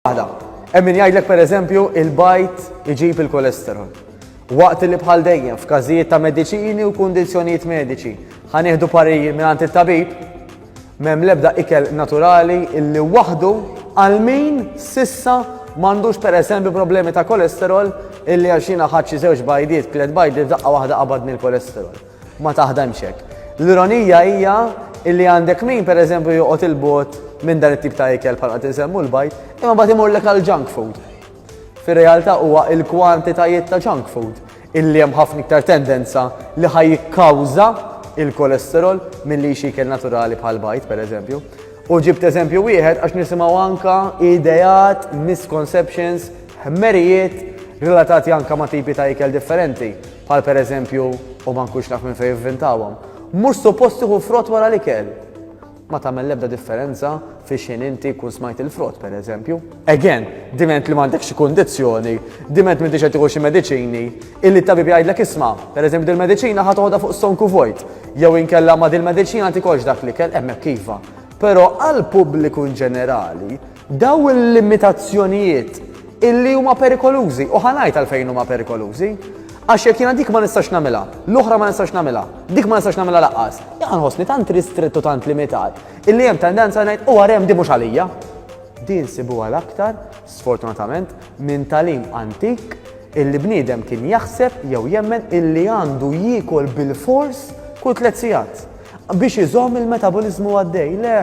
waħda. Hemm min jgħidlek pereżempju il-bajt iġib il-kolesterol. Waqt li bħal dejjem f'każijiet ta' mediċini u kundizzjonijiet mediċi ħanieħdu parir mingħand it-tabib m'hemm l-ebda ikel naturali illi waħdu għal min sissa m'għandux pereżempju problemi ta' kolesterol illi għal xina ħadd xi żewġ bajdiet, tliet bajdiet daqqa waħda qabadni l-kolesterol. Ma taħdemx hekk. L-ironija hija illi għandek min pereżempju joqgħod il-bot minn dan it-tip ta' ikel bħalma tinsemmu l-bajt, imma bagħad imurlek għal junk food. Fir-realtà huwa l-kwantitajiet ta' junk food illi hemm ħafna iktar tendenza li ħajjikkawża il-kolesterol milli xi ikel naturali bħal bajt pereżempju. U ġibt eżempju wieħed għax nisimgħu anke idejat, misconceptions, ħmerijiet relatati anke ma' tipi ta' ikel differenti, bħal pereżempju u ma nkunx naf minn fejn inventawhom. Mhux suppost tieħu frott wara l-ikel. Ma tagħmel l-ebda differenza fi xejn inti kun smajt il-frott pereżempju. Again, diment li m'għandek xi kundizzjoni, diment m'intix qed tieħu xi mediċini, illi t-tabib jgħidlek isma', pereżempju dil-mediċina ħadd toħodha fuq stonku vojt, jew inkella ma' dil-mediċina tikolx dak li kell hemmhekk kifa. Però għall pubbliku ġenerali daw il-limitazzjonijiet illi huma perikolużi u ħanajt għalfejn huma perikolużi. Għax jekk jiena dik ma nistax nagħmilha, l-oħra ma nistax nagħmilha, dik ma nistax nagħmilha laqqas. Jaqan ħossni tant ristrettu tant limitat illi hemm tendenza ngħid u għarem di mhux għalija. Din sibuha l-aktar, sfortunatament, minn talim antik illi bniedem kien jaħseb jew jemmen illi għandu jiekol bil-fors kull 3 sigħat biex iżomm il-metabolizmu għaddej. Le,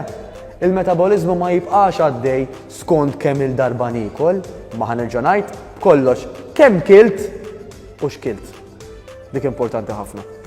il-metabolizmu ma jibqax għaddej skont kemm il-darba niekol, ma ħanerġa' ngħid kollox kemm kilt u xkilt. Dik importanti ħafna.